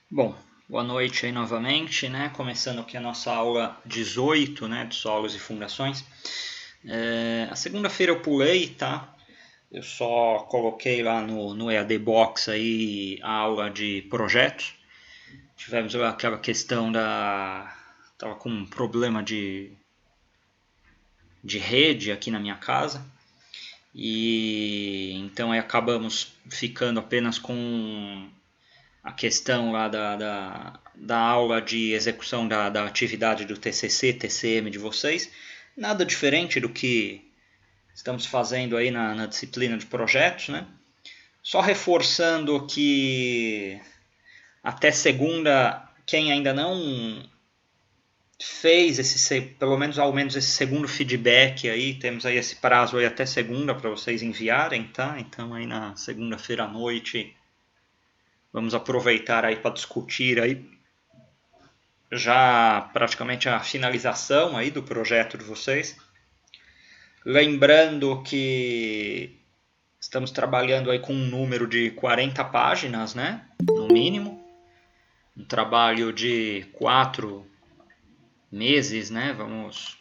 Bom, boa noite aí novamente, né? Começando aqui a nossa aula 18, né, de solos e fundações. A segunda-feira eu pulei, tá? Eu só coloquei lá no EAD Box aí a aula de projetos. Tivemos aquela questão da... Tava com um problema de rede aqui na minha casa. E então aí acabamos ficando apenas com a questão lá da aula de execução da atividade do TCC, TCM de vocês. Nada diferente do que estamos fazendo aí na disciplina de projetos, né? Só reforçando que até segunda, quem ainda não fez pelo menos ao menos esse segundo feedback aí, temos aí esse prazo aí até segunda para vocês enviarem, tá? Então aí na segunda-feira à noite vamos aproveitar aí para discutir aí já praticamente a finalização aí do projeto de vocês. Lembrando que estamos trabalhando aí com um número de 40 páginas, né? No mínimo. Um trabalho de 4 meses, né? Vamos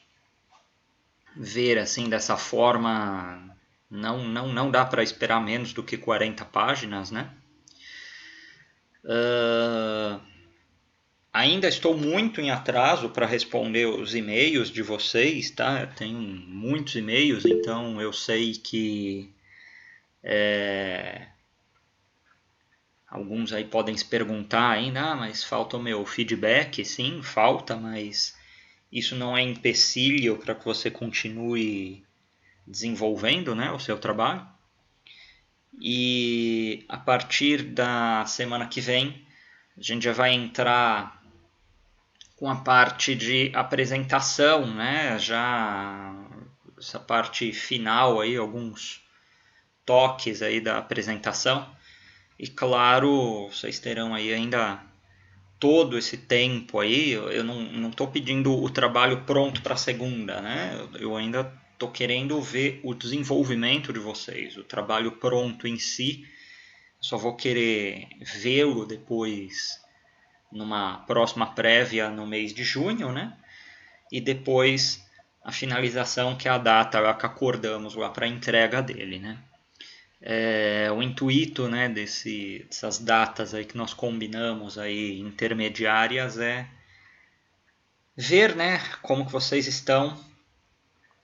ver assim dessa forma. Não dá para esperar menos do que 40 páginas, né? Ainda estou muito em atraso para responder os e-mails de vocês, tá? Eu tenho muitos e-mails, então eu sei que alguns aí podem se perguntar ainda, mas falta o meu feedback. Sim, falta, mas isso não é empecilho para que você continue desenvolvendo, né, o seu trabalho. E a partir da semana que vem, a gente já vai entrar com a parte de apresentação, né? Já essa parte final aí, alguns toques aí da apresentação. E claro, vocês terão aí ainda todo esse tempo aí. Eu não estou pedindo o trabalho pronto para segunda, né? Eu ainda estou querendo ver o desenvolvimento de vocês, o trabalho pronto em si. Só vou querer vê-lo depois numa próxima prévia no mês de junho, né? E depois a finalização, que é a data lá que acordamos lá para a entrega dele, né? O intuito, né, dessas datas aí que nós combinamos aí intermediárias é ver, né, como que vocês estão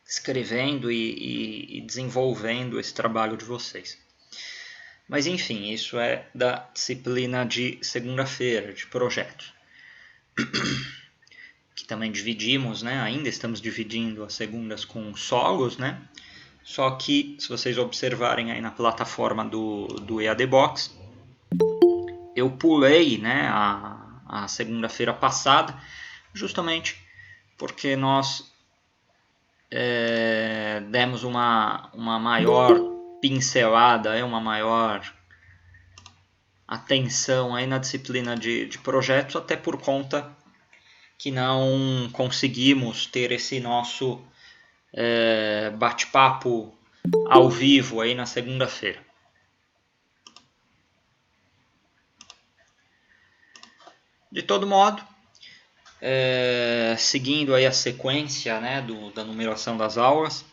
escrevendo e desenvolvendo esse trabalho de vocês. Mas enfim, isso é da disciplina de segunda-feira, de projetos. Que também dividimos, né? Ainda estamos dividindo as segundas com solos, né? Só que, se vocês observarem aí na plataforma do EAD Box, eu pulei, né, a segunda-feira passada, justamente porque nós demos uma maior pincelada, uma maior atenção aí na disciplina de projetos, até por conta que não conseguimos ter esse nosso bate-papo ao vivo aí na segunda-feira. De todo modo, seguindo aí a sequência, né, da numeração das aulas,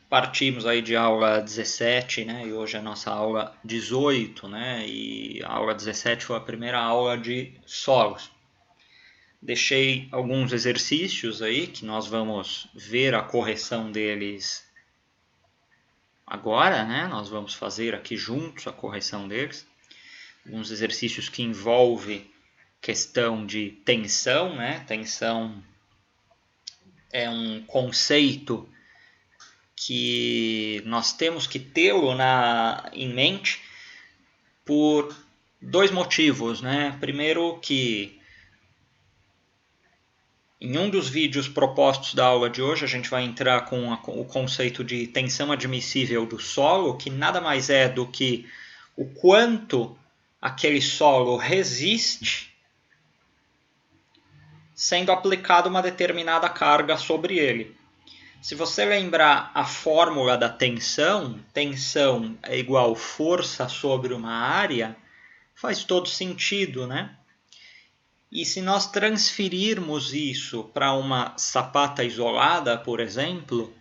partimos aí de aula 17, né, e hoje é a nossa aula 18, né, e a aula 17 foi a primeira aula de solos. Deixei alguns exercícios aí que nós vamos ver a correção deles agora, né? Nós vamos fazer aqui juntos a correção deles. Alguns exercícios que envolvem questão de tensão, né? Tensão é um conceito que nós temos que tê-lo em mente por dois motivos, né? Primeiro que em um dos vídeos propostos da aula de hoje, a gente vai entrar com o conceito de tensão admissível do solo, que nada mais é do que o quanto aquele solo resiste sendo aplicada uma determinada carga sobre ele. Se você lembrar a fórmula da tensão, tensão é igual força sobre uma área, faz todo sentido, né? E se nós transferirmos isso para uma sapata isolada, por exemplo,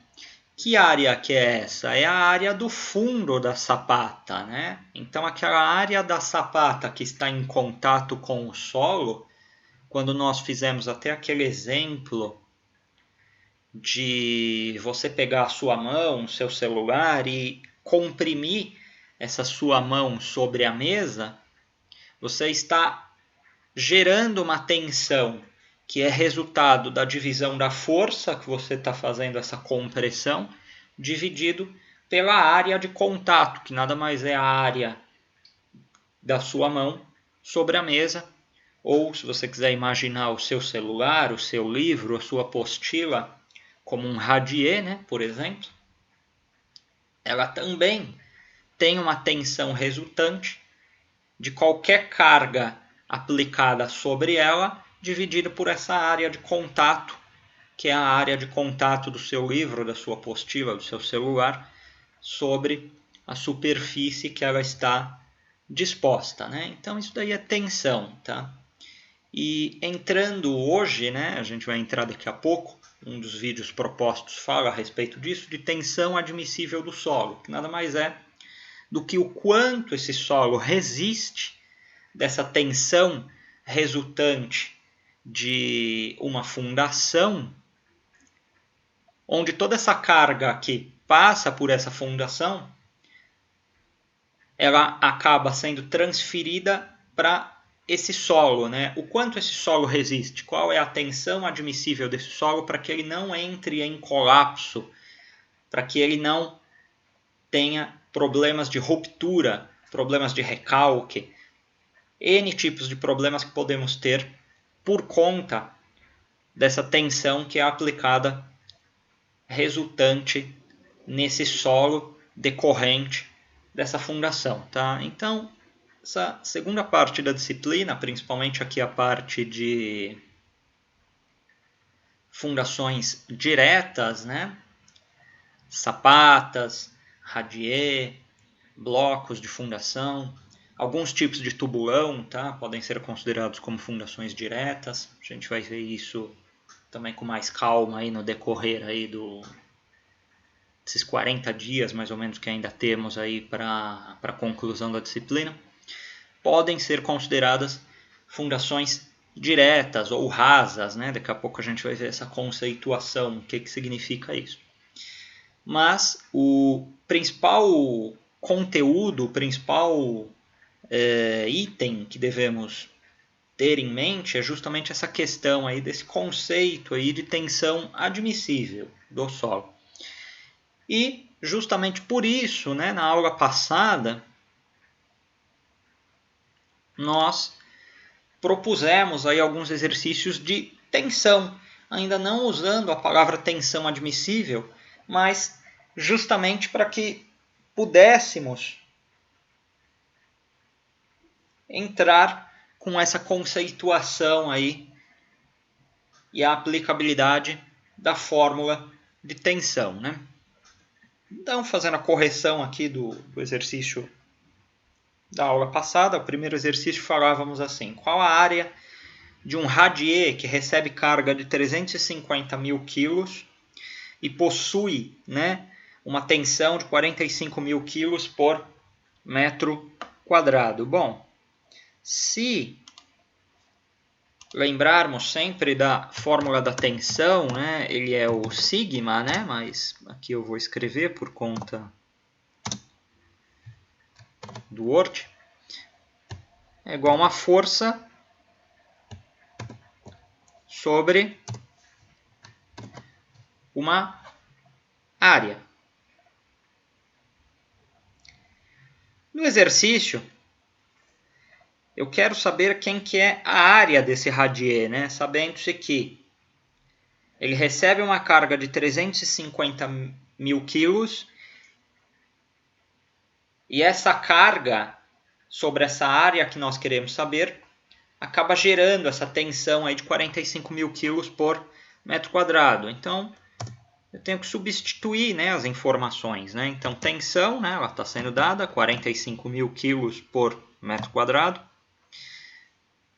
que área que é essa? É a área do fundo da sapata, né? Então, aquela área da sapata que está em contato com o solo, quando nós fizemos até aquele exemplo de você pegar a sua mão, o seu celular e comprimir essa sua mão sobre a mesa, você está gerando uma tensão que é resultado da divisão da força que você está fazendo essa compressão, dividido pela área de contato, que nada mais é a área da sua mão sobre a mesa, ou se você quiser imaginar o seu celular, o seu livro, a sua apostila como um radier, né, por exemplo, ela também tem uma tensão resultante de qualquer carga aplicada sobre ela, dividida por essa área de contato, que é a área de contato do seu livro, da sua apostila, do seu celular, sobre a superfície que ela está disposta, né? Então isso daí é tensão, tá? E entrando hoje, né, a gente vai entrar daqui a pouco, um dos vídeos propostos fala a respeito disso, de tensão admissível do solo, que nada mais é do que o quanto esse solo resiste dessa tensão resultante de uma fundação, onde toda essa carga que passa por essa fundação, ela acaba sendo transferida para esse solo, né? O quanto esse solo resiste, qual é a tensão admissível desse solo para que ele não entre em colapso, para que ele não tenha problemas de ruptura, problemas de recalque, N tipos de problemas que podemos ter por conta dessa tensão que é aplicada resultante nesse solo decorrente dessa fundação, tá? Então, essa segunda parte da disciplina, principalmente aqui a parte de fundações diretas, né? Sapatas, radier, blocos de fundação, alguns tipos de tubulão, tá? Podem ser considerados como fundações diretas. A gente vai ver isso também com mais calma aí no decorrer aí desses 40 dias, mais ou menos, que ainda temos aí para a conclusão da disciplina. Podem ser consideradas fundações diretas ou rasas, né? Daqui a pouco a gente vai ver essa conceituação, o que significa isso. Mas o principal conteúdo, o principal item que devemos ter em mente é justamente essa questão aí desse conceito aí de tensão admissível do solo. E justamente por isso, né, na aula passada, nós propusemos aí alguns exercícios de tensão, ainda não usando a palavra tensão admissível, mas justamente para que pudéssemos entrar com essa conceituação aí e a aplicabilidade da fórmula de tensão, né? Então, fazendo a correção aqui do exercício da aula passada, o primeiro exercício falávamos assim: qual a área de um radier que recebe carga de 350 mil quilos e possui, né, uma tensão de 45 mil quilos por metro quadrado? Bom, se lembrarmos sempre da fórmula da tensão, né, ele é o sigma, né, mas aqui eu vou escrever por conta do Word, é igual a uma força sobre uma área. No exercício, eu quero saber quem que é a área desse radier, né? Sabendo-se que ele recebe uma carga de 350 mil quilos e essa carga sobre essa área que nós queremos saber acaba gerando essa tensão aí de 45 mil quilos por metro quadrado. Então, eu tenho que substituir, né, as informações, né? Então, tensão, né, ela está sendo dada, 45 mil quilos por metro quadrado,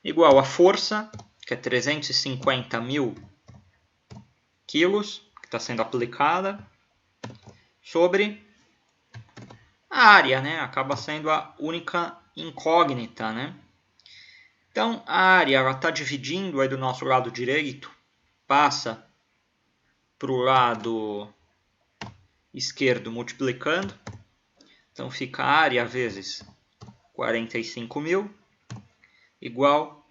igual a força que é 350 mil quilos, que está sendo aplicada, sobre a área, né? Acaba sendo a única incógnita, né? Então, a área está dividindo aí do nosso lado direito, passa para o lado esquerdo multiplicando. Então, fica a área vezes 45 mil igual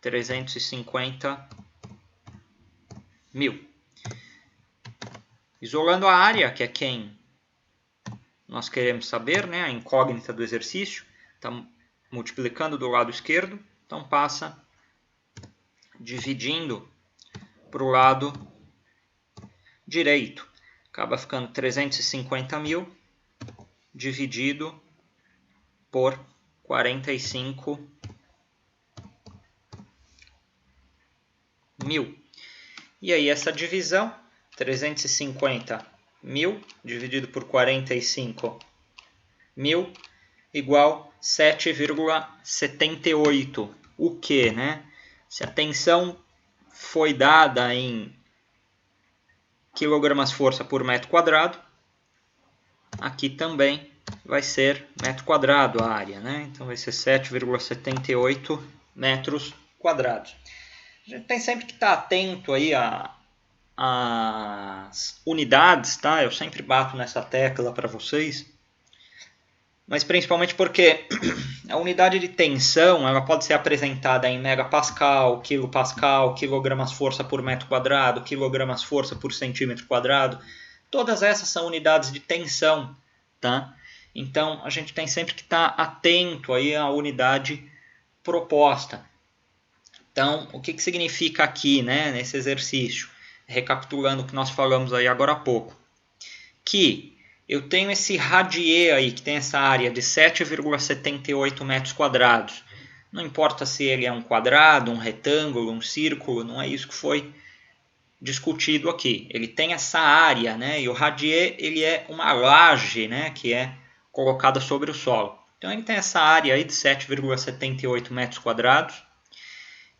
350 mil. Isolando a área, que é quem nós queremos saber, né? A incógnita do exercício, está multiplicando do lado esquerdo, então passa dividindo para o lado direito. Acaba ficando 350 mil dividido por 45 mil. E aí essa divisão, 350 mil dividido por 45 mil igual 7,78. O que, né? Se a tensão foi dada em kg/força por metro quadrado, aqui também vai ser metro quadrado a área, né? Então vai ser 7,78 metros quadrados. A gente tem sempre que estar atento aí às unidades, tá? Eu sempre bato nessa tecla para vocês, mas principalmente porque a unidade de tensão ela pode ser apresentada em megapascal, quilopascal, quilogramas-força por metro quadrado, quilogramas-força por centímetro quadrado. Todas essas são unidades de tensão, tá? Então a gente tem sempre que estar atento aí à unidade proposta. Então, o que significa aqui, né, nesse exercício? Recapitulando o que nós falamos aí agora há pouco. Que eu tenho esse radier aí, que tem essa área de 7,78 metros quadrados. Não importa se ele é um quadrado, um retângulo, um círculo, não é isso que foi discutido aqui. Ele tem essa área, né, e o radier ele é uma laje, né, que é colocada sobre o solo. Então ele tem essa área aí de 7,78 metros quadrados.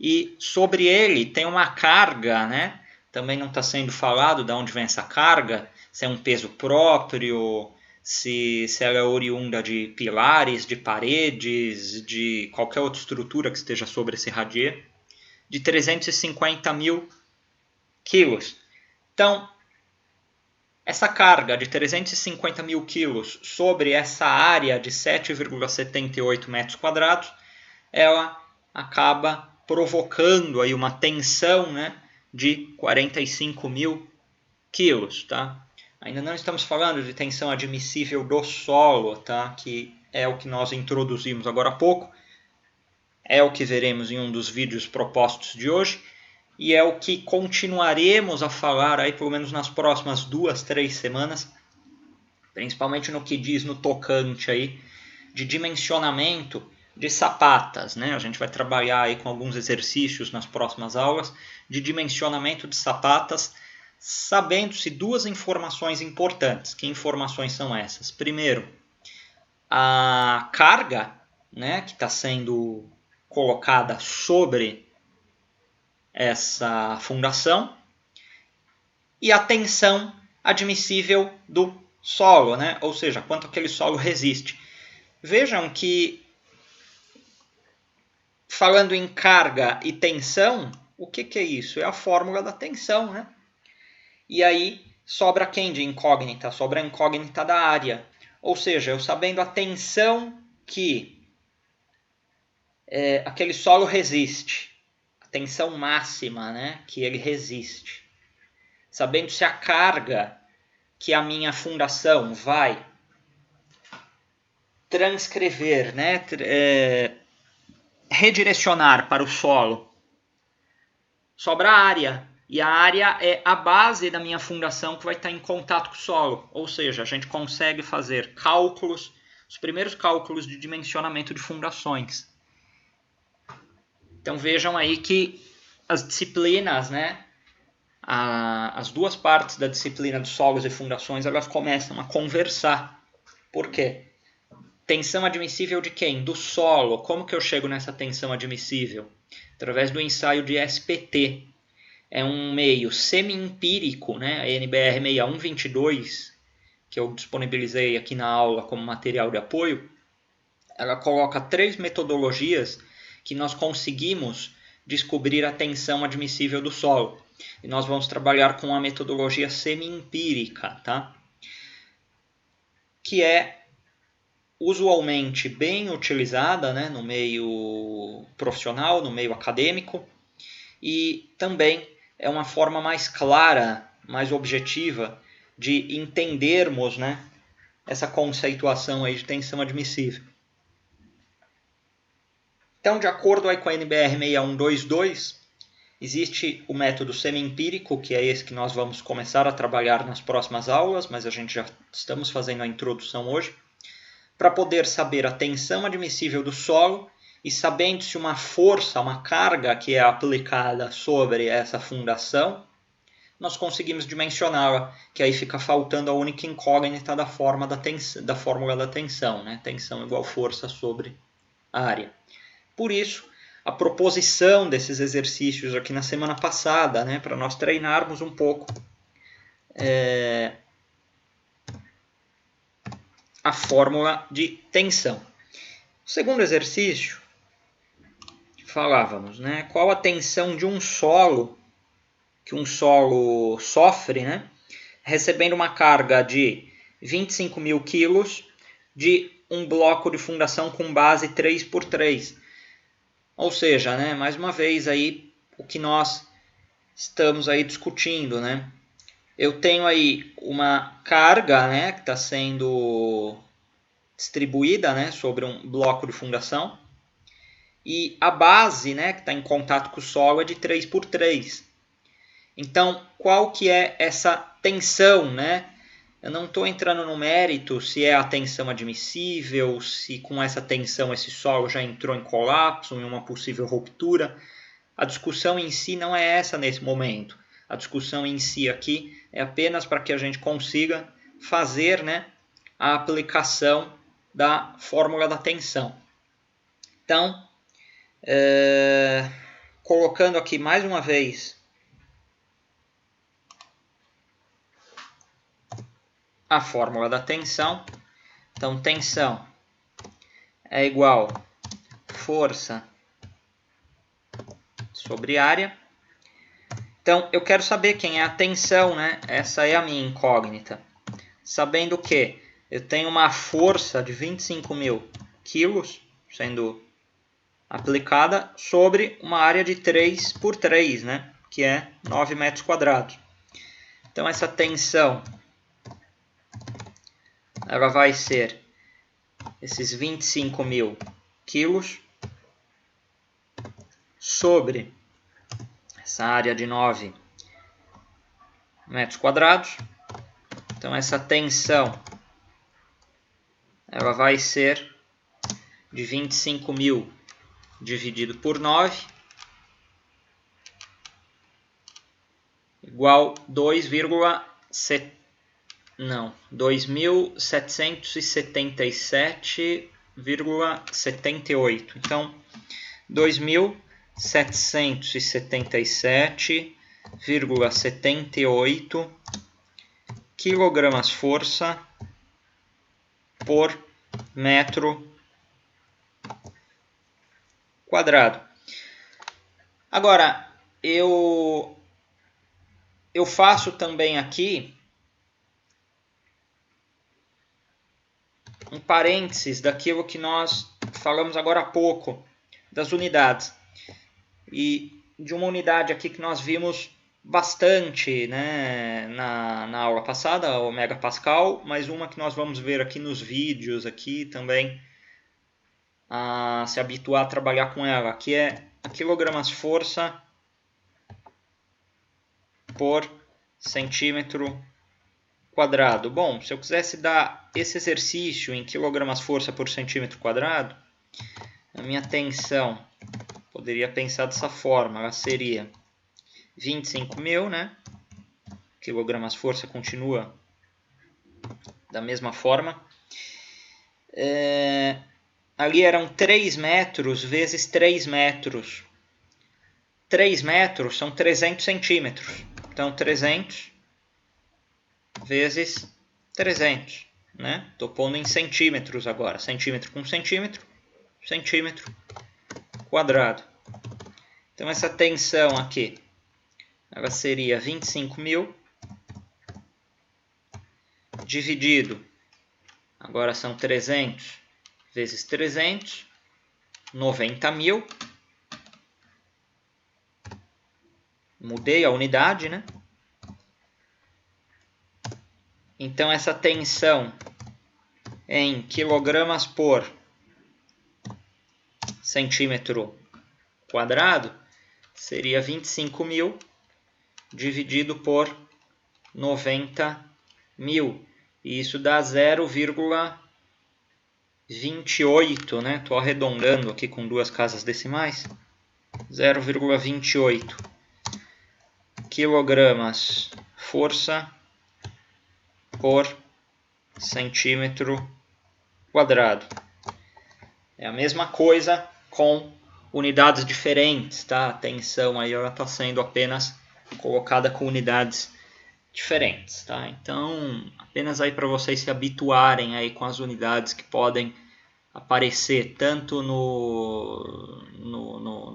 E sobre ele tem uma carga, né? Também não está sendo falado de onde vem essa carga, se é um peso próprio, se ela é oriunda de pilares, de paredes, de qualquer outra estrutura que esteja sobre esse radier, de 350 mil quilos. Então, essa carga de 350 mil quilos sobre essa área de 7,78 metros quadrados, ela acaba provocando aí uma tensão, né, de 45 mil quilos. Tá? Ainda não estamos falando de tensão admissível do solo, tá? Que é o que nós introduzimos agora há pouco, é o que veremos em um dos vídeos propostos de hoje, e é o que continuaremos a falar aí pelo menos nas próximas 2-3 semanas, principalmente no que diz no tocante aí de dimensionamento de sapatas, né? A gente vai trabalhar aí com alguns exercícios nas próximas aulas de dimensionamento de sapatas, sabendo-se duas informações importantes. Que informações são essas? Primeiro, a carga, né, que está sendo colocada sobre essa fundação e a tensão admissível do solo, né? Ou seja, quanto aquele solo resiste. Vejam que, falando em carga e tensão, o que é isso? É a fórmula da tensão, né? E aí sobra quem de incógnita? Sobra a incógnita da área. Ou seja, eu sabendo a tensão que aquele solo resiste, a tensão máxima, né, que ele resiste, sabendo se a carga que a minha fundação vai transcrever, né, redirecionar para o solo, sobra a área. E a área é a base da minha fundação que vai estar em contato com o solo. Ou seja, a gente consegue fazer cálculos, os primeiros cálculos de dimensionamento de fundações. Então vejam aí que as disciplinas, né, as duas partes da disciplina de solos e fundações, elas começam a conversar. Por quê? Tensão admissível de quem? Do solo. Como que eu chego nessa tensão admissível? através do ensaio de SPT. É um meio semi-empírico, né? A NBR 6122, que eu disponibilizei aqui na aula como material de apoio. Ela coloca 3 metodologias que nós conseguimos descobrir a tensão admissível do solo. E nós vamos trabalhar com a metodologia semi-empírica, tá? Que é usualmente bem utilizada, né, no meio profissional, no meio acadêmico, e também é uma forma mais clara, mais objetiva de entendermos, né, essa conceituação aí de tensão admissível. Então, de acordo aí com a NBR 6122, existe o método semi-empírico, que é esse que nós vamos começar a trabalhar nas próximas aulas, mas a gente já estamos fazendo a introdução hoje, para poder saber a tensão admissível do solo e sabendo se uma força, uma carga que é aplicada sobre essa fundação, nós conseguimos dimensioná-la, que aí fica faltando a única incógnita da fórmula da tensão, né? Tensão igual força sobre área. Por isso, a proposição desses exercícios aqui na semana passada, né, para nós treinarmos um pouco a fórmula de tensão. O segundo exercício, falávamos, né, qual a tensão de um solo, que um solo sofre, né, recebendo uma carga de 25 mil quilos de um bloco de fundação com base 3x3. Ou seja, né, mais uma vez aí o que nós estamos aí discutindo, né? Eu tenho aí uma carga, né, que está sendo distribuída, né, sobre um bloco de fundação, e a base, né, que está em contato com o solo é de 3x3. Então, qual que é essa tensão, né? Eu não estou entrando no mérito se é a tensão admissível, se com essa tensão esse solo já entrou em colapso, em uma possível ruptura. A discussão em si não é essa nesse momento. A discussão em si aqui é apenas para que a gente consiga fazer, né, a aplicação da fórmula da tensão. Então, colocando aqui mais uma vez a fórmula da tensão. Então, tensão é igual força sobre área. Então, eu quero saber quem é a tensão, né? Essa é a minha incógnita. Sabendo que eu tenho uma força de 25 mil quilos sendo aplicada sobre uma área de 3x3, né? Que é 9 metros quadrados. Então, essa tensão ela vai ser esses 25 mil quilos sobre essa área de 9 metros quadrados. Então, essa tensão ela vai ser de 25 mil dividido por 9 igual 2.777,78. Então, 2.777,78 kg-força por metro quadrado. Agora, eu faço também aqui um parênteses daquilo que nós falamos agora há pouco, das unidades. E de uma unidade aqui que nós vimos bastante, né, na aula passada, o megapascal, mas uma que nós vamos ver aqui nos vídeos aqui também, a se habituar a trabalhar com ela, que é a quilogramas-força por centímetro quadrado. Bom, se eu quisesse dar esse exercício em quilogramas-força por centímetro quadrado, a minha tensão poderia pensar dessa forma, ela seria 25 mil, né? Quilogramas-força continua da mesma forma. Ali eram 3 metros vezes 3 metros 3 metros são 300 centímetros. Então, 300 vezes 300. Né? Estou pondo em centímetros agora. Centímetro com centímetro. Centímetro quadrado. Então, essa tensão aqui, ela seria 25.000 dividido, agora são 300 vezes 300, 90.000. Mudei a unidade, né? Então, essa tensão em quilogramas por centímetro quadrado seria 25.000 dividido por 90.000. E isso dá 0,28, né? Estou arredondando aqui com 2 casas decimais. 0,28 quilogramas força por centímetro quadrado. É a mesma coisa com unidades diferentes, tá? A tensão aí ela está sendo apenas colocada com unidades diferentes, tá? Então, apenas aí para vocês se habituarem aí com as unidades que podem aparecer tanto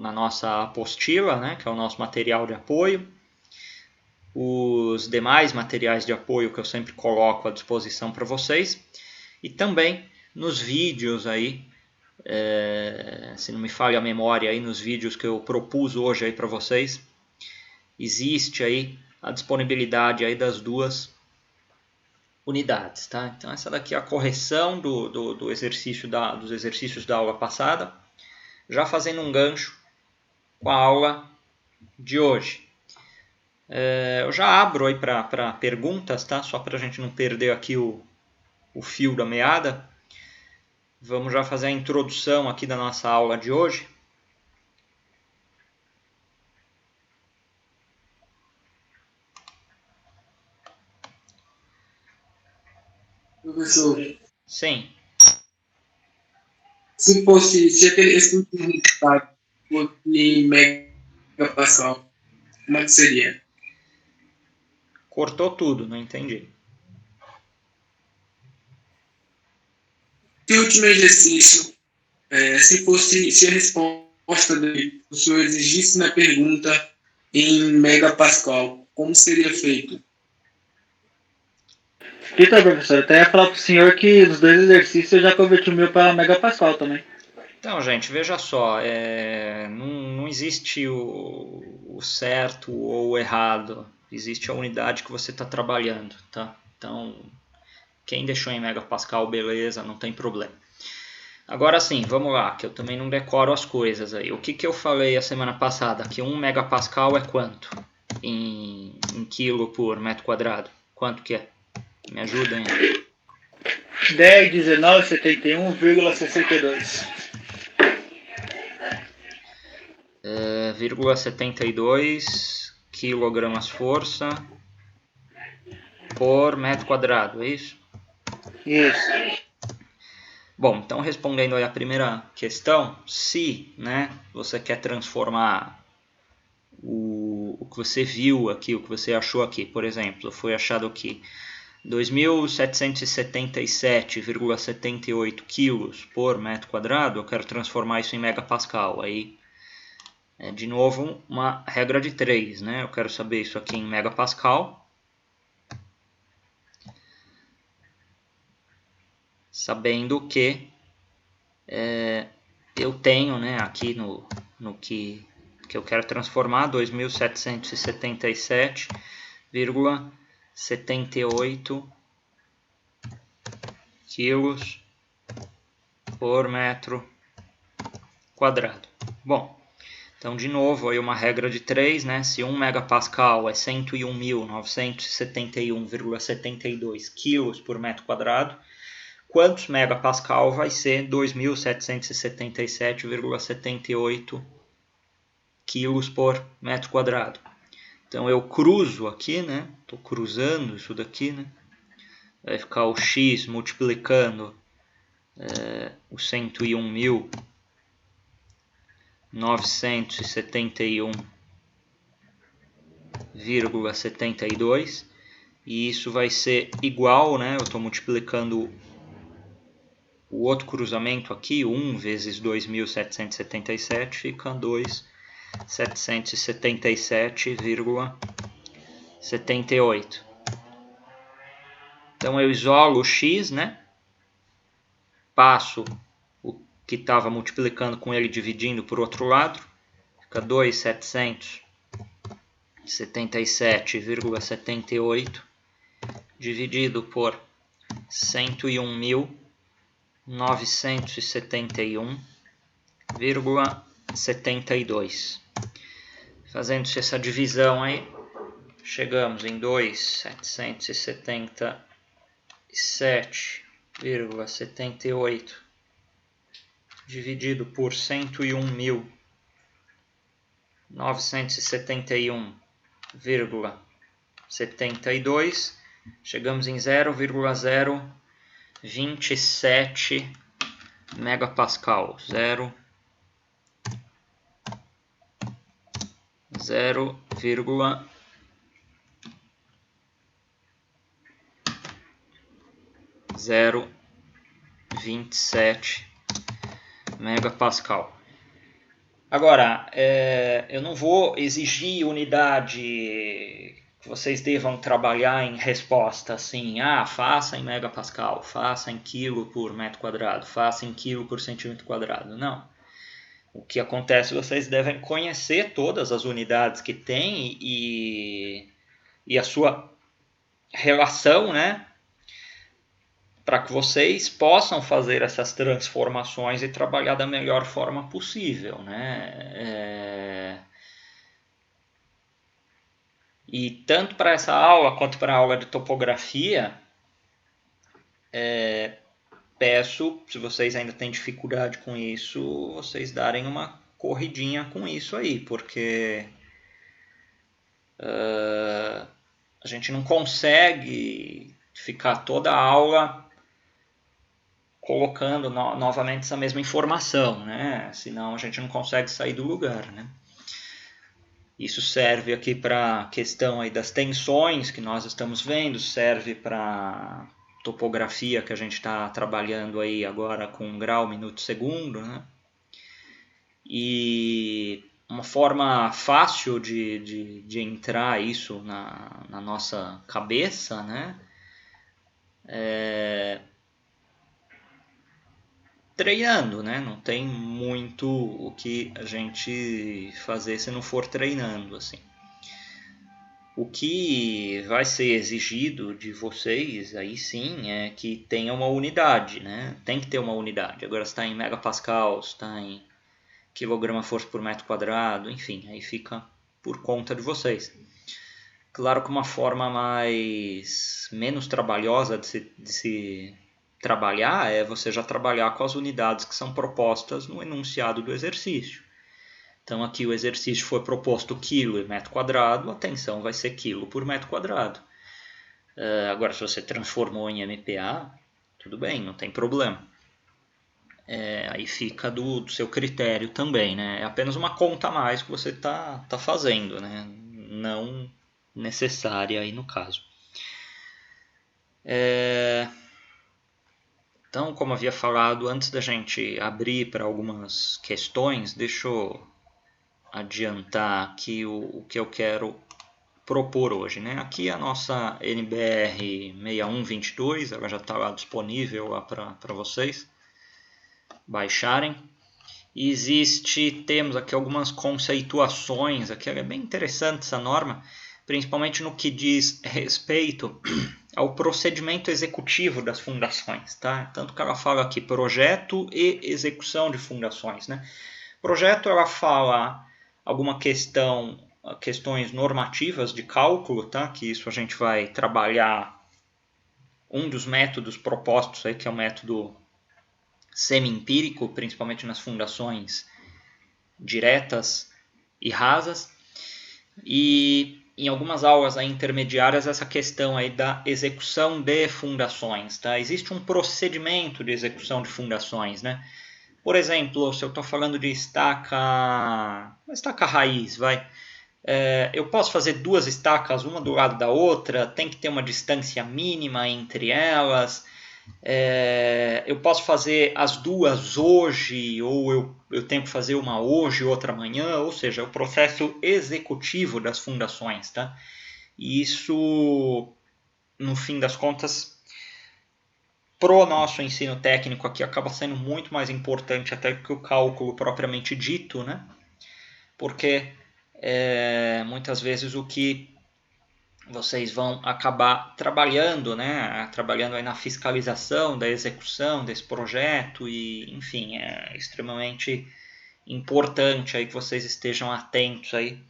na nossa apostila, né, que é o nosso material de apoio, os demais materiais de apoio que eu sempre coloco à disposição para vocês, e também nos vídeos aí, se não me falha a memória, aí nos vídeos que eu propus hoje aí para vocês, existe aí a disponibilidade aí das duas unidades, tá? Então essa daqui é a correção dos exercícios da aula passada, já fazendo um gancho com a aula de hoje. Eu já abro aí para perguntas, tá? Só para a gente não perder aqui o fio da meada. Vamos já fazer a introdução aqui da nossa aula de hoje. Professor, Sim. se esse último resultado fosse em megapascal, como é que seria? Cortou tudo, não entendi. Se o último exercício, se a resposta do senhor exigisse na pergunta em megapascal, como seria feito? Então, professor, até ia falar pro senhor que nos 2 exercícios eu já converti o meu para megapascal também. Então, gente, veja só, não existe o certo ou o errado, existe a unidade que você está trabalhando, tá? Então, quem deixou em megapascal, beleza, não tem problema. Agora sim, vamos lá, que eu também não decoro as coisas aí. O que eu falei a semana passada? Que 1 megapascal é quanto em quilo por metro quadrado? Quanto que é? Me ajudem aí. 10,1971,62. 0,72 quilogramas força por metro quadrado, é isso? Isso. Bom, então respondendo aí a primeira questão, se, né, você quer transformar o que você viu aqui, o que você achou aqui, por exemplo, foi achado aqui 2.777,78 quilos por metro quadrado, eu quero transformar isso em megapascal. Aí, de novo, uma regra de 3, né? Eu quero saber isso aqui em megapascal. Sabendo que eu tenho, né, aqui no que eu quero transformar 2.777,78 quilos por metro quadrado. Bom, então de novo aí uma regra de 3, né? Se 1 megapascal é 101.971,72 quilos por metro quadrado, quantos megapascal vai ser 2.777,78 quilos por metro quadrado? Então eu cruzo aqui, né? Estou cruzando isso daqui, né? Vai ficar o x multiplicando os 101.971 2.777,72 e isso vai ser igual, né? Eu estou multiplicando o outro cruzamento aqui, 1 vezes 2.777, fica 2.777,78. Então eu isolo o x, né? Passo o que estava multiplicando com ele dividindo por outro lado, fica 2.777,78 dividido por 101.971,72. Fazendo-se essa divisão aí, chegamos em 2.777,78 dividido por 101.971,72. Chegamos em 0,027 megapascal. 0,027 megapascal. Agora, eu não vou exigir unidade que vocês devam trabalhar em resposta assim, faça em megapascal, faça em quilo por metro quadrado, faça em quilo por centímetro quadrado. Não. O que acontece, vocês devem conhecer todas as unidades que tem e a sua relação, né? Para que vocês possam fazer essas transformações e trabalhar da melhor forma possível, né? E tanto para essa aula quanto para a aula de topografia, peço, se vocês ainda têm dificuldade com isso, vocês darem uma corridinha com isso aí, porque a gente não consegue ficar toda a aula colocando novamente essa mesma informação, né? Senão a gente não consegue sair do lugar, né? Isso serve aqui para a questão aí das tensões que nós estamos vendo, serve para topografia que a gente está trabalhando aí agora com grau, minuto, segundo, né? E uma forma fácil de entrar isso na nossa cabeça, né? Treinando, né? Não tem muito o que a gente fazer se não for treinando, assim. O que vai ser exigido de vocês, aí sim, é que tenha uma unidade, né? Tem que ter uma unidade. Agora, se está em megapascal, se está em quilograma-força por metro quadrado, enfim, aí fica por conta de vocês. Claro que uma forma menos trabalhosa de se trabalhar é você já trabalhar com as unidades que são propostas no enunciado do exercício. Então aqui o exercício foi proposto quilo e metro quadrado, a tensão vai ser quilo por metro quadrado. Agora se você transformou em MPa, tudo bem, não tem problema. Aí fica do seu critério também, né? É apenas uma conta a mais que você tá fazendo, né? Não necessária aí no caso. Então, como havia falado, antes da gente abrir para algumas questões, deixa eu adiantar aqui o que eu quero propor hoje, né? Aqui a nossa NBR 6122, ela já está lá disponível lá para vocês baixarem. E temos aqui algumas conceituações, aqui é bem interessante essa norma, principalmente no que diz respeito ao procedimento executivo das fundações, tá? Tanto que ela fala aqui projeto e execução de fundações, né? Projeto ela fala questões normativas de cálculo, tá? Que isso a gente vai trabalhar um dos métodos propostos aí, que é o método semi-empírico, principalmente nas fundações diretas e rasas. E em algumas aulas aí intermediárias essa questão aí da execução de fundações, tá? Existe um procedimento de execução de fundações, né? Por exemplo, se eu estou falando de estaca raiz, Eu posso fazer 2 estacas, uma do lado da outra, tem que ter uma distância mínima entre elas. Eu posso fazer as 2 hoje, ou eu tenho que fazer uma hoje e outra amanhã, ou seja, é o processo executivo das fundações. Tá? E isso, no fim das contas, pro nosso ensino técnico aqui, acaba sendo muito mais importante até que o cálculo propriamente dito, né? Porque muitas vezes o que vocês vão acabar trabalhando, né? Trabalhando aí na fiscalização da execução desse projeto e, enfim, é extremamente importante aí que vocês estejam atentos aí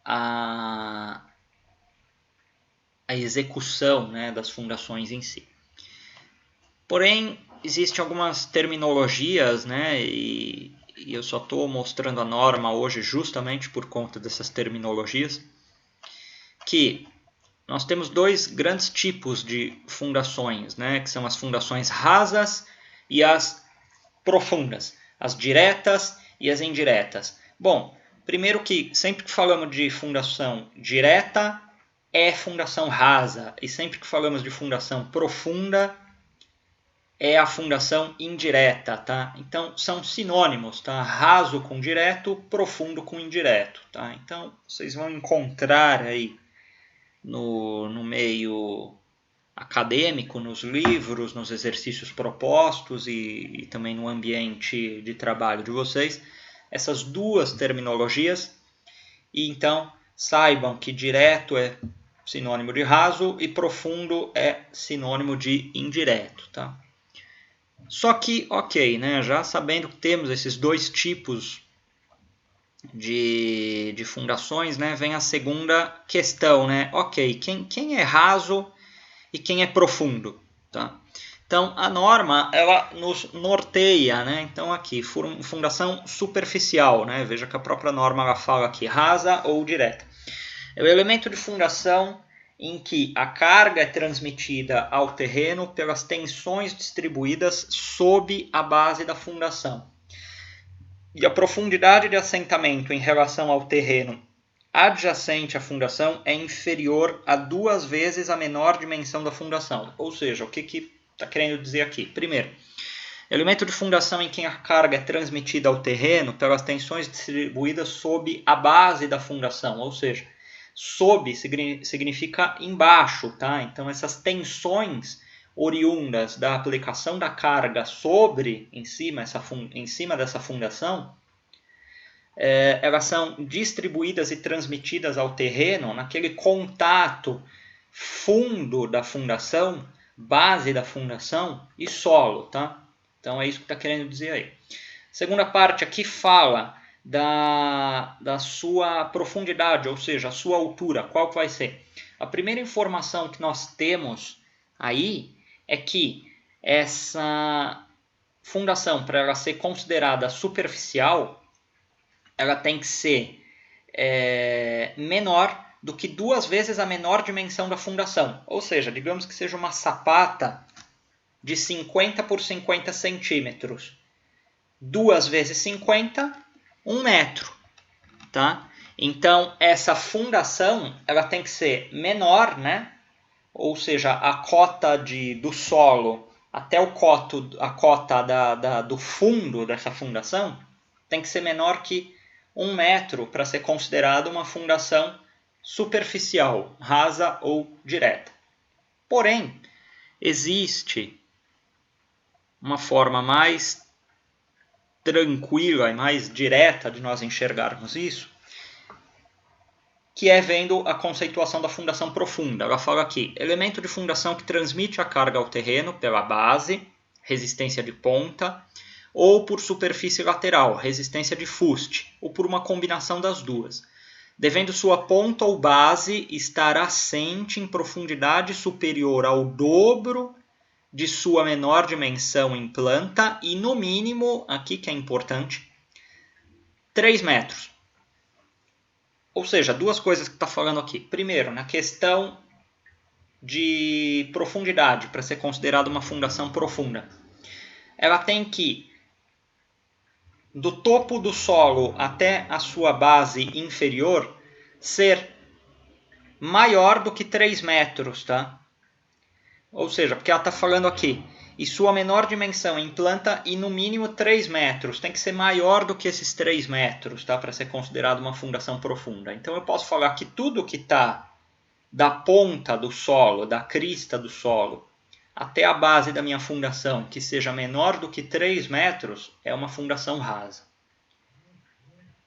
à execução, né, das fundações em si. Porém, existem algumas terminologias, né, e eu só estou mostrando a norma hoje justamente por conta dessas terminologias, que nós temos 2 grandes tipos de fundações, né, que são as fundações rasas e as profundas, as diretas e as indiretas. Bom, primeiro que sempre que falamos de fundação direta é fundação rasa, e sempre que falamos de fundação profunda é a fundação indireta, tá? Então são sinônimos, tá? Raso com direto, profundo com indireto, tá? Então vocês vão encontrar aí no meio acadêmico, nos livros, nos exercícios propostos e também no ambiente de trabalho de vocês, essas 2 terminologias. E então saibam que direto é sinônimo de raso e profundo é sinônimo de indireto, tá? Só que, ok, né, já sabendo que temos esses 2 tipos de fundações, né, vem a segunda questão, né? Ok, quem é raso e quem é profundo, tá? Então a norma ela nos norteia, né? Então aqui fundação superficial, né? Veja que a própria norma ela fala aqui rasa ou direta. É o elemento de fundação em que a carga é transmitida ao terreno pelas tensões distribuídas sob a base da fundação. E a profundidade de assentamento em relação ao terreno adjacente à fundação é inferior a 2 vezes a menor dimensão da fundação. Ou seja, o que está querendo dizer aqui? Primeiro, elemento de fundação em que a carga é transmitida ao terreno pelas tensões distribuídas sob a base da fundação, ou seja, sob significa embaixo, tá? Então essas tensões oriundas da aplicação da carga em cima dessa fundação, elas são distribuídas e transmitidas ao terreno naquele contato fundo da fundação, base da fundação e solo, tá? Então é isso que está querendo dizer aí. Segunda parte aqui fala da sua profundidade, ou seja, a sua altura, qual que vai ser? A primeira informação que nós temos aí é que essa fundação, para ela ser considerada superficial, ela tem que ser menor do que 2 vezes a menor dimensão da fundação. Ou seja, digamos que seja uma sapata de 50 por 50 centímetros. 2 vezes 50, 1 metro. Tá? Então, essa fundação ela tem que ser menor, né? Ou seja, a cota do solo até a cota do fundo dessa fundação tem que ser menor que 1 metro para ser considerada uma fundação superficial, rasa ou direta. Porém, existe uma forma mais tranquila e mais direta de nós enxergarmos isso, que é vendo a conceituação da fundação profunda. Ela fala aqui, elemento de fundação que transmite a carga ao terreno pela base, resistência de ponta, ou por superfície lateral, resistência de fuste, ou por uma combinação das duas, devendo sua ponta ou base estar assente em profundidade superior ao dobro de sua menor dimensão em planta e, no mínimo, aqui que é importante, 3 metros. Ou seja, 2 coisas que está falando aqui. Primeiro, na questão de profundidade, para ser considerada uma fundação profunda. Ela tem que, do topo do solo até a sua base inferior, ser maior do que 3 metros, tá? Ou seja, porque ela está falando aqui, e sua menor dimensão em planta e no mínimo 3 metros. Tem que ser maior do que esses 3 metros, tá? Para ser considerado uma fundação profunda. Então eu posso falar que tudo que está da ponta do solo, da crista do solo, até a base da minha fundação, que seja menor do que 3 metros, é uma fundação rasa.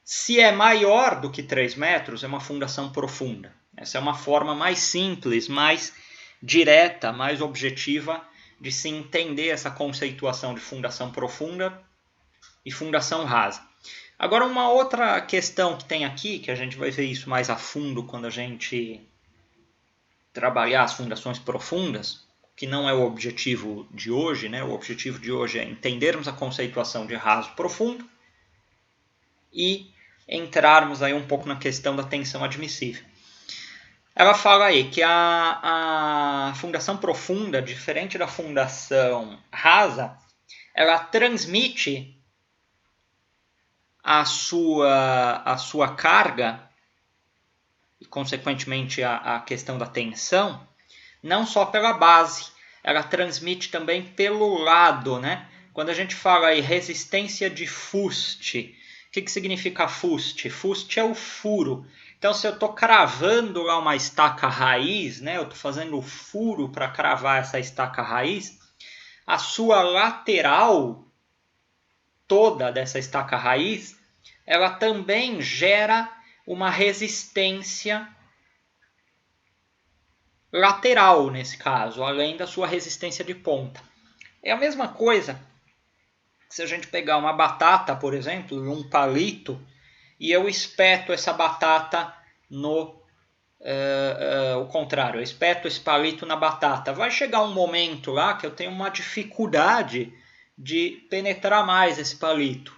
Se é maior do que 3 metros, é uma fundação profunda. Essa é uma forma mais simples, mais direta, mais objetiva de se entender essa conceituação de fundação profunda e fundação rasa. Agora, uma outra questão que tem aqui, que a gente vai ver isso mais a fundo quando a gente trabalhar as fundações profundas, que não é o objetivo de hoje, né? O objetivo de hoje é entendermos a conceituação de raso profundo e entrarmos aí um pouco na questão da tensão admissível. Ela fala aí que a fundação profunda, diferente da fundação rasa, ela transmite a sua carga e, consequentemente, a questão da tensão, não só pela base, ela transmite também pelo lado, né? Quando a gente fala aí resistência de fuste, o que significa fuste? Fuste é o furo. Então, se eu estou cravando lá uma estaca raiz, né? Eu estou fazendo o furo para cravar essa estaca raiz, a sua lateral toda dessa estaca raiz, ela também gera uma resistência lateral nesse caso, além da sua resistência de ponta. É a mesma coisa se a gente pegar uma batata, por exemplo, um palito, e eu espeto essa batata no o contrário, eu espeto esse palito na batata. Vai chegar um momento lá que eu tenho uma dificuldade de penetrar mais esse palito,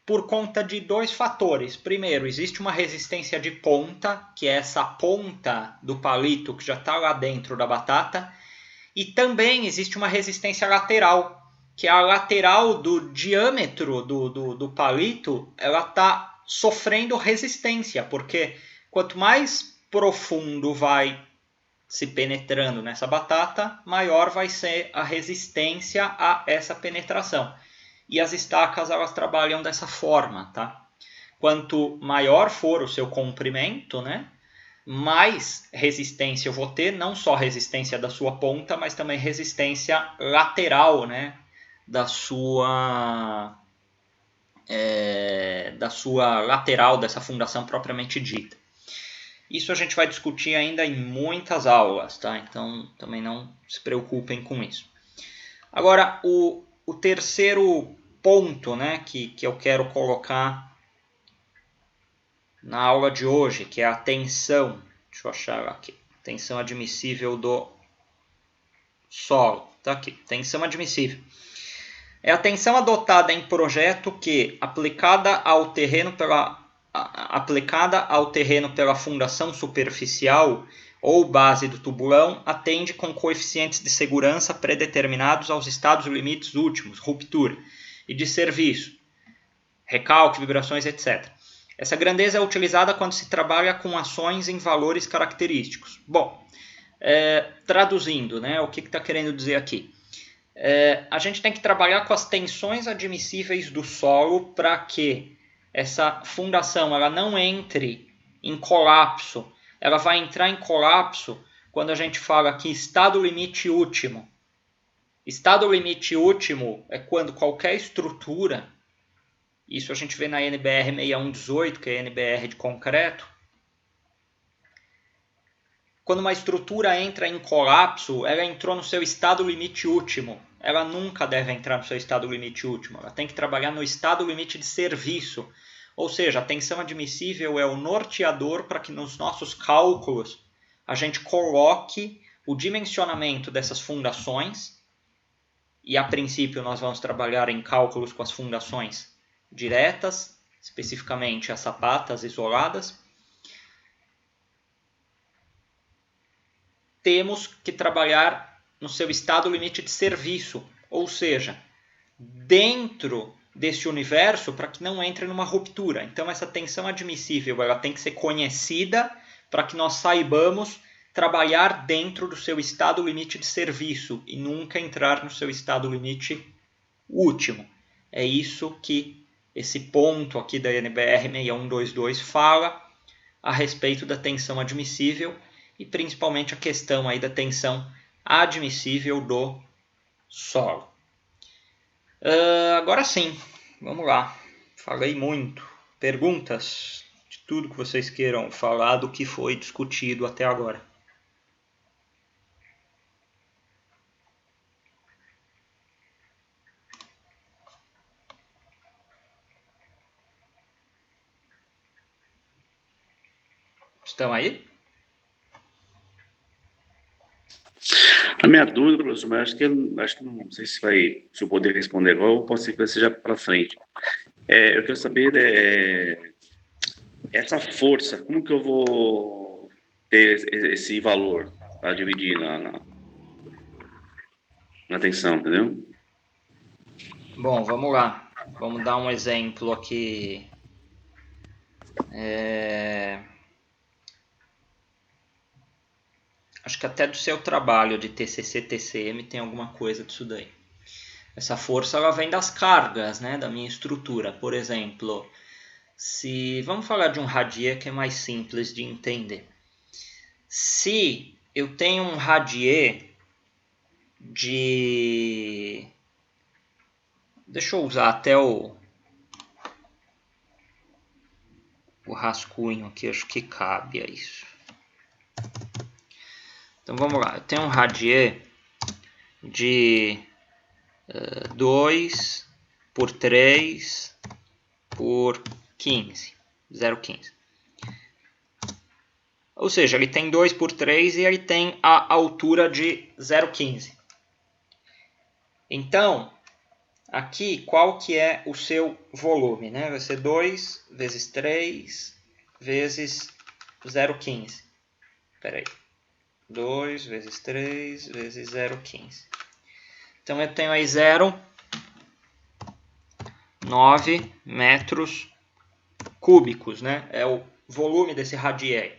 por conta de dois fatores. Primeiro, existe uma resistência de ponta, que é essa ponta do palito que já está lá dentro da batata, e também existe uma resistência lateral, que é a lateral do diâmetro do palito, ela está sofrendo resistência, porque quanto mais profundo vai se penetrando nessa batata, maior vai ser a resistência a essa penetração. E as estacas, elas trabalham dessa forma, tá? Quanto maior for o seu comprimento, né, mais resistência eu vou ter, não só resistência da sua ponta, mas também resistência lateral, né, da sua lateral, dessa fundação propriamente dita. Isso a gente vai discutir ainda em muitas aulas, tá? Então também não se preocupem com isso. Agora, o terceiro ponto, né, que eu quero colocar na aula de hoje, que é a tensão. Deixa eu achar aqui. Tensão admissível do solo. Tá aqui. Tensão admissível. É a tensão adotada em projeto que, aplicada ao terreno pela fundação superficial ou base do tubulão, atende com coeficientes de segurança predeterminados aos estados limites últimos, ruptura, e de serviço, recalque, vibrações, etc. Essa grandeza é utilizada quando se trabalha com ações em valores característicos. Bom, traduzindo, né, o que está querendo dizer aqui? A gente tem que trabalhar com as tensões admissíveis do solo para que essa fundação ela não entre em colapso. Ela vai entrar em colapso quando a gente fala aqui estado limite último. Estado limite último é quando qualquer estrutura, isso a gente vê na NBR 6118, que é a NBR de concreto, quando uma estrutura entra em colapso, ela entrou no seu estado limite último. Ela nunca deve entrar no seu estado limite último. Ela tem que trabalhar no estado limite de serviço. Ou seja, a tensão admissível é o norteador para que nos nossos cálculos a gente coloque o dimensionamento dessas fundações. E a princípio nós vamos trabalhar em cálculos com as fundações diretas, especificamente as sapatas isoladas. Temos que trabalhar no seu estado limite de serviço, ou seja, dentro desse universo para que não entre numa ruptura. Então essa tensão admissível ela tem que ser conhecida para que nós saibamos trabalhar dentro do seu estado limite de serviço e nunca entrar no seu estado limite último. É isso que esse ponto aqui da NBR 6122 fala a respeito da tensão admissível e principalmente a questão aí da tensão admissível do solo. Agora sim, vamos lá. Falei muito. Perguntas de tudo que vocês queiram falar do que foi discutido até agora. Estão aí? A minha dúvida, professor, mas acho que não sei se eu poder responder agora ou pode ser que seja para frente. Eu quero saber essa força, como que eu vou ter esse valor para dividir na tensão, entendeu? Bom, vamos lá. Vamos dar um exemplo aqui. Acho que até do seu trabalho de TCC/TCM tem alguma coisa disso daí. Essa força ela vem das cargas, né, da minha estrutura. Por exemplo, vamos falar de um radier que é mais simples de entender. Se eu tenho um radier de... Deixa eu usar até o rascunho aqui, acho que cabe a isso. Então vamos lá, eu tenho um radier de 2 por 3 por 15, 0,15. Ou seja, ele tem 2 por 3 e ele tem a altura de 0,15. Então, aqui, qual que é o seu volume? Né? Vai ser 2 vezes 3 vezes 0,15. Espera aí. 2 vezes 3 vezes 0,15. Então, eu tenho aí 0,9 metros cúbicos. Né? É o volume desse radier.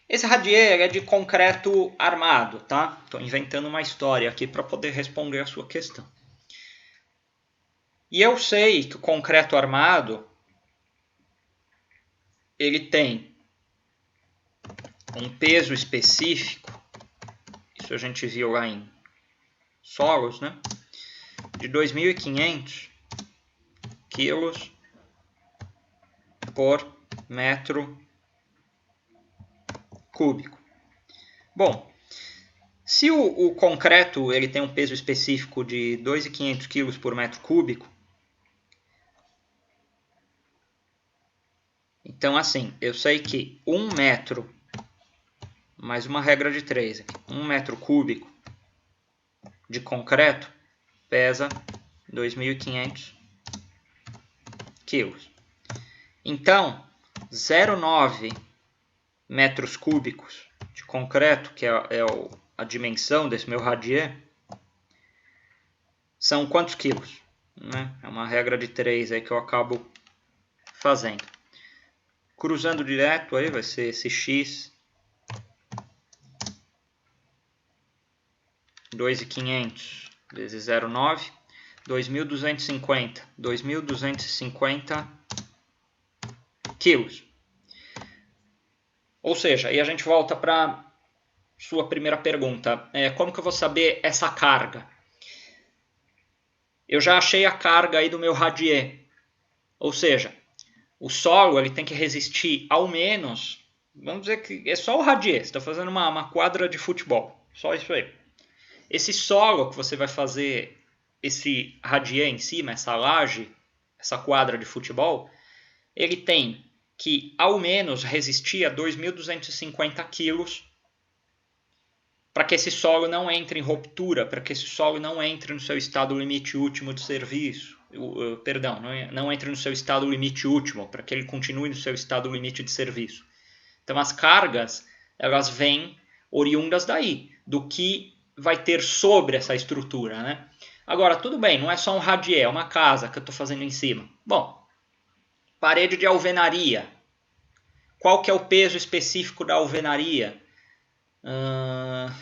Esse radier é de concreto armado. Tá? Estou inventando uma história aqui para poder responder a sua questão. E eu sei que o concreto armado ele tem um peso específico, isso a gente viu lá em solos, né? De 2.500 quilos por metro cúbico. Bom, se o concreto ele tem um peso específico de 2.500 quilos por metro cúbico, então assim, eu sei que 1 metro, mais uma regra de 3 aqui, 1 metro cúbico de concreto pesa 2.500 quilos. Então, 0,9 metros cúbicos de concreto, que é a dimensão desse meu radier, são quantos quilos? Né? É uma regra de 3 aí que eu acabo fazendo. Cruzando direto aí vai ser esse x 2.500 vezes 0,9, 2.250 quilos. Ou seja, aí a gente volta para sua primeira pergunta. Como que eu vou saber essa carga? Eu já achei a carga aí do meu radier. Ou seja, o solo ele tem que resistir ao menos, vamos dizer que é só o radier, você está fazendo uma quadra de futebol, só isso aí. Esse solo que você vai fazer, esse radier em cima, essa laje, essa quadra de futebol, ele tem que ao menos resistir a 2.250 quilos para que esse solo não entre em ruptura, para que esse solo não entre no seu estado limite último de serviço. Perdão, não entre no seu estado limite último, para que ele continue no seu estado limite de serviço. Então as cargas, elas vêm oriundas daí, do que vai ter sobre essa estrutura, né? Agora, tudo bem, não é só um radier, é uma casa que eu estou fazendo em cima. Bom, parede de alvenaria. Qual que é o peso específico da alvenaria?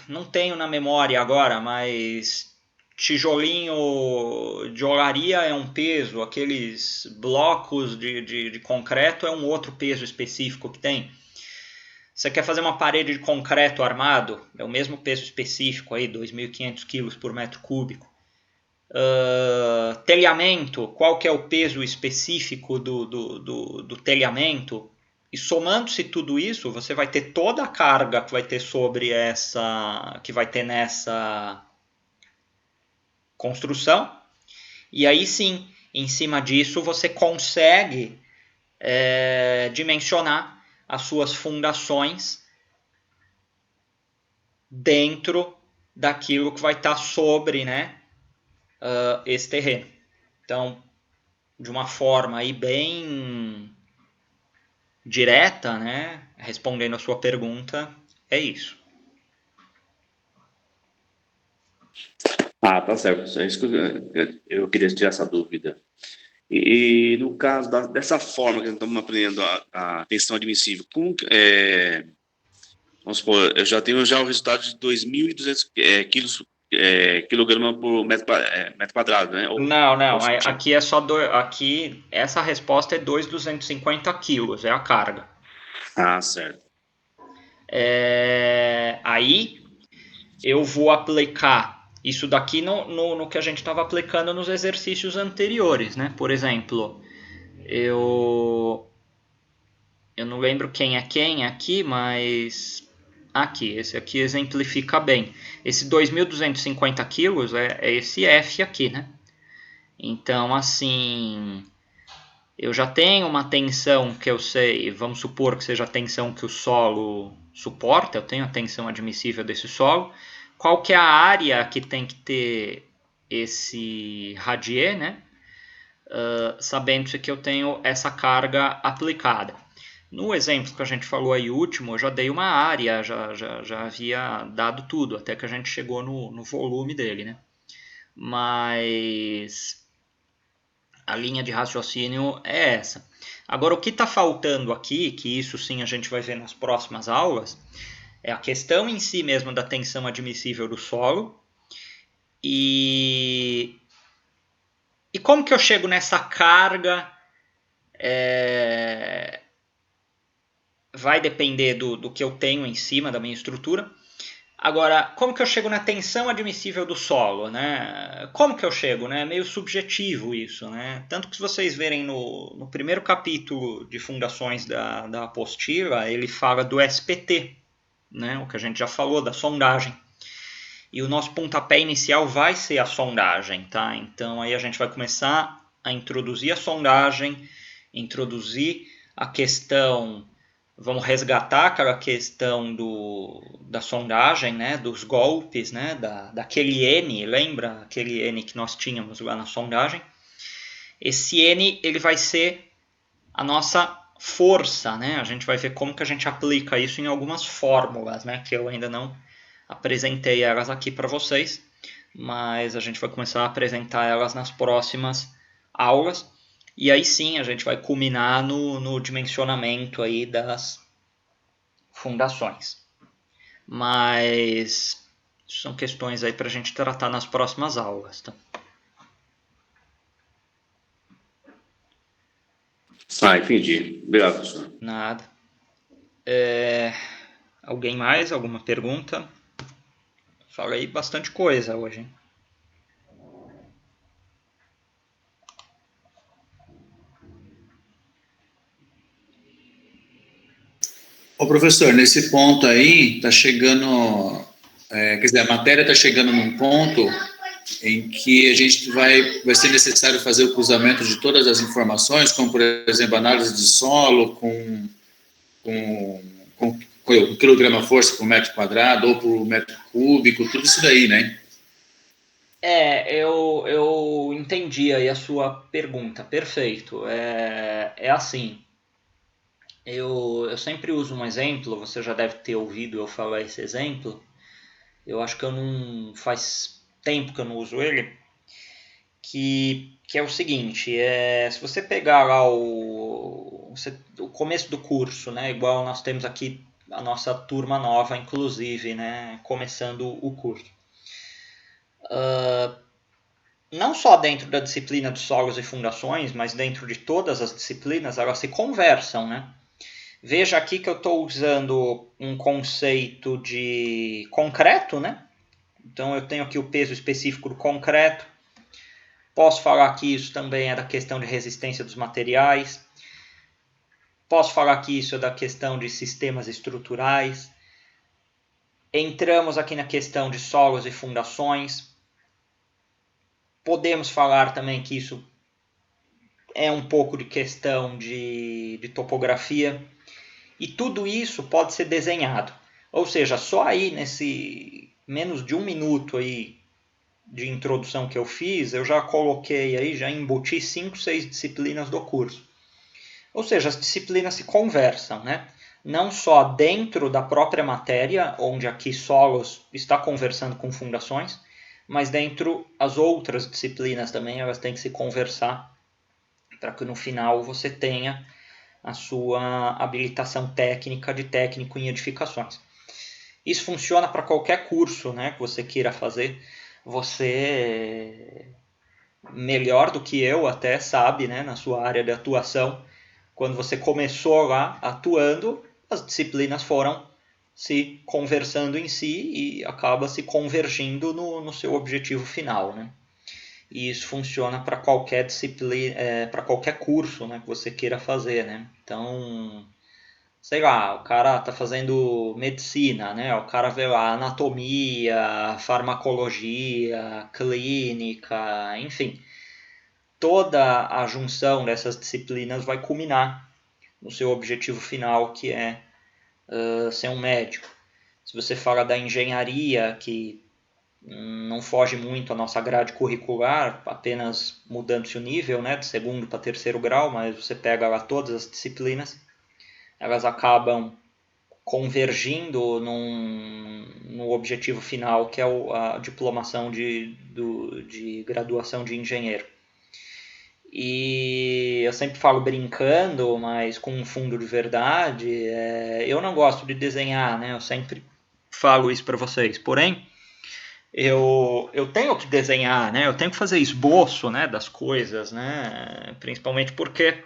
Não tenho na memória agora, mas tijolinho de olaria é um peso, aqueles blocos de concreto é um outro peso específico que tem. Você quer fazer uma parede de concreto armado, é o mesmo peso específico, aí, 2.500 kg por metro cúbico. Telhamento, qual que é o peso específico do telhamento? E somando-se tudo isso, você vai ter toda a carga que vai ter sobre essa, que vai ter nessa construção. E aí sim, em cima disso, você consegue dimensionar as suas fundações dentro daquilo que vai estar sobre, né, esse terreno. Então, de uma forma aí bem direta, né, respondendo a sua pergunta, é isso. Ah, tá certo. É isso que eu queria tirar essa dúvida. E no caso dessa forma que nós estamos aprendendo a tensão admissível, vamos supor, eu já tenho o resultado de 2.200 quilograma por metro quadrado, né? Não, aqui é só aqui essa resposta é 2.250 quilos, é a carga. Ah, certo. Aí eu vou aplicar isso daqui no que a gente estava aplicando nos exercícios anteriores, né? Por exemplo, eu não lembro quem é quem aqui, mas aqui, esse aqui exemplifica bem. Esse 2.250 quilos é esse F aqui, né? Então, assim, eu já tenho uma tensão que eu sei, vamos supor que seja a tensão que o solo suporta, eu tenho a tensão admissível desse solo. Qual que é a área que tem que ter esse radier, né? Sabendo que eu tenho essa carga aplicada. No exemplo que a gente falou aí último, eu já dei uma área, já havia dado tudo, até que a gente chegou no volume dele, né? Mas a linha de raciocínio é essa. Agora, o que está faltando aqui, que isso sim a gente vai ver nas próximas aulas, é a questão em si mesmo da tensão admissível do solo e como que eu chego nessa carga. Vai depender do que eu tenho em cima da minha estrutura. Agora, como que eu chego na tensão admissível do solo, né? Como que eu chego, né? É meio subjetivo isso, né? Tanto que se vocês verem no primeiro capítulo de fundações da apostila, ele fala do SPT, né? O que a gente já falou, da sondagem. E o nosso pontapé inicial vai ser a sondagem, tá? Então aí a gente vai começar a introduzir a sondagem, introduzir a questão. Vamos resgatar aquela questão da sondagem, né, dos golpes, né, daquele N, lembra aquele N que nós tínhamos lá na sondagem? Esse N ele vai ser a nossa força, né? A gente vai ver como que a gente aplica isso em algumas fórmulas, né, que eu ainda não apresentei elas aqui para vocês, mas a gente vai começar a apresentar elas nas próximas aulas. E aí sim a gente vai culminar no dimensionamento aí das fundações. Mas são questões aí para a gente tratar nas próximas aulas. Tá? Entendi. Obrigado, professor. Nada. Alguém mais? Alguma pergunta? Falei bastante coisa hoje. Hein? Ô, professor, nesse ponto aí, está chegando, quer dizer, a matéria está chegando num ponto em que a gente vai ser necessário fazer o cruzamento de todas as informações, como, por exemplo, análise de solo com quilograma-força por metro quadrado ou por metro cúbico, tudo isso daí, né? Eu entendi aí a sua pergunta, perfeito. É assim, eu sempre uso um exemplo, você já deve ter ouvido eu falar esse exemplo, eu acho que eu não faz tempo que eu não uso ele, que é o seguinte, se você pegar lá o começo do curso, né, igual nós temos aqui a nossa turma nova, inclusive, né, começando o curso. Não só dentro da disciplina de solos e fundações, mas dentro de todas as disciplinas, elas se conversam, né? Veja aqui que eu estou usando um conceito de concreto, né? Então eu tenho aqui o peso específico do concreto. Posso falar que isso também é da questão de resistência dos materiais. Posso falar que isso é da questão de sistemas estruturais. Entramos aqui na questão de solos e fundações. Podemos falar também que isso é um pouco de questão de topografia. E tudo isso pode ser desenhado. Ou seja, só aí nesse menos de 1 minuto aí de introdução que eu fiz, eu já coloquei aí, já embuti 5, 6 disciplinas do curso. Ou seja, as disciplinas se conversam, né? Não só dentro da própria matéria, onde aqui solos está conversando com fundações, mas dentro as outras disciplinas também, elas têm que se conversar para que no final você tenha a sua habilitação técnica de técnico em edificações. Isso funciona para qualquer curso, né, que você queira fazer. Você, melhor do que eu até, sabe, né, na sua área de atuação, quando você começou lá atuando, as disciplinas foram se conversando em si e acaba se convergindo no seu objetivo final, né? E isso funciona para qualquer disciplina, para qualquer curso, né, que você queira fazer, né? Então, sei lá, o cara está fazendo medicina, né? O cara vê lá anatomia, farmacologia, clínica, enfim. Toda a junção dessas disciplinas vai culminar no seu objetivo final, que é ser um médico. Se você fala da engenharia, que não foge muito à nossa grade curricular, apenas mudando-se o nível, né, de segundo para terceiro grau, mas você pega lá todas as disciplinas, elas acabam convergindo no objetivo final, que é a diplomação de graduação de engenheiro. E eu sempre falo brincando, mas com um fundo de verdade, eu não gosto de desenhar, né? Eu sempre falo isso para vocês, porém eu tenho que desenhar, né? Eu tenho que fazer esboço, né, das coisas, né? Principalmente porque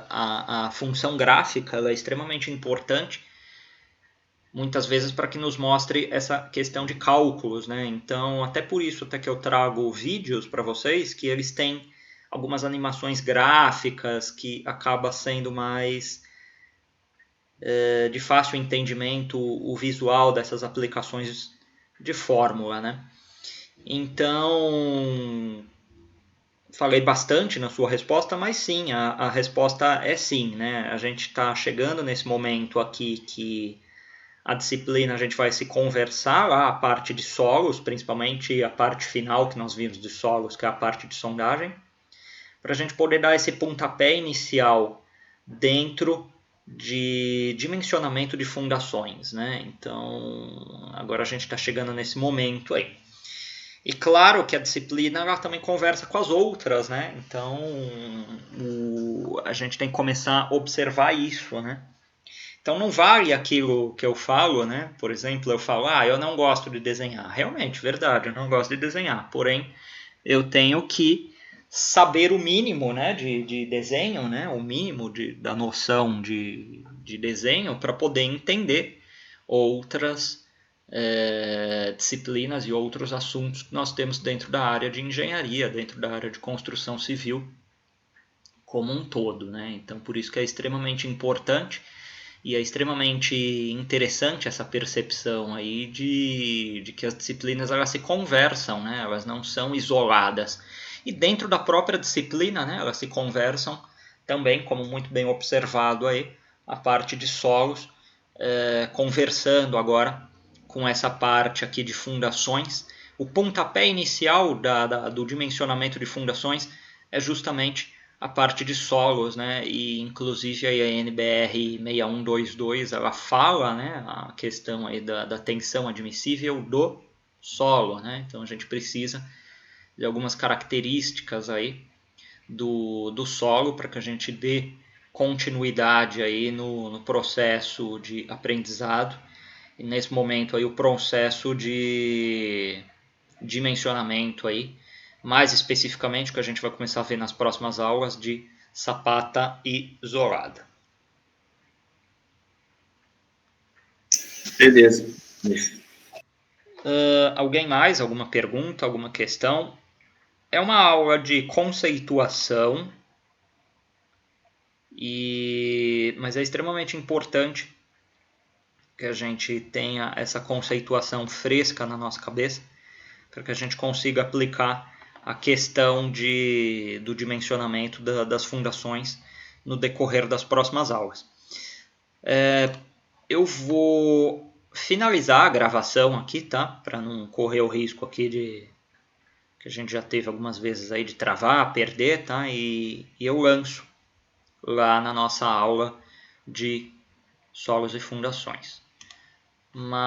a função gráfica ela é extremamente importante, muitas vezes para que nos mostre essa questão de cálculos, né? Então, até por isso até que eu trago vídeos para vocês, que eles têm algumas animações gráficas que acaba sendo mais de fácil entendimento o visual dessas aplicações de fórmula, né? Então, falei bastante na sua resposta, mas sim, a resposta é sim, né? A gente está chegando nesse momento aqui que a disciplina a gente vai se conversar lá, a parte de solos, principalmente a parte final que nós vimos de solos, que é a parte de sondagem, para a gente poder dar esse pontapé inicial dentro de dimensionamento de fundações, né? Então, agora a gente está chegando nesse momento aí. E claro que a disciplina ela também conversa com as outras, né? Então, a gente tem que começar a observar isso, né? Então, não vale aquilo que eu falo, né? Por exemplo, eu falo, eu não gosto de desenhar. Realmente, verdade, eu não gosto de desenhar. Porém, eu tenho que saber o mínimo, né, de desenho, né, o mínimo da noção de desenho para poder entender outras disciplinas e outros assuntos que nós temos dentro da área de engenharia, dentro da área de construção civil como um todo, né? Então, por isso que é extremamente importante e é extremamente interessante essa percepção aí de que as disciplinas elas se conversam, né? Elas não são isoladas. E dentro da própria disciplina, né, elas se conversam também, como muito bem observado aí, a parte de solos, conversando agora com essa parte aqui de fundações. O pontapé inicial do dimensionamento de fundações é justamente a parte de solos, né? E inclusive a NBR 6122 ela fala, né, a questão aí da tensão admissível do solo, né? Então a gente precisa de algumas características aí do solo, para que a gente dê continuidade aí no processo de aprendizado. E nesse momento aí o processo de dimensionamento aí, mais especificamente o que a gente vai começar a ver nas próximas aulas de sapata e zorada. Beleza. Alguém mais? Alguma pergunta? Alguma questão? É uma aula de conceituação, mas é extremamente importante que a gente tenha essa conceituação fresca na nossa cabeça, para que a gente consiga aplicar a questão do dimensionamento das fundações no decorrer das próximas aulas. Eu vou finalizar a gravação aqui, tá? Para não correr o risco aqui que a gente já teve algumas vezes aí de travar, perder, tá? E eu lanço lá na nossa aula de solos e fundações. Mas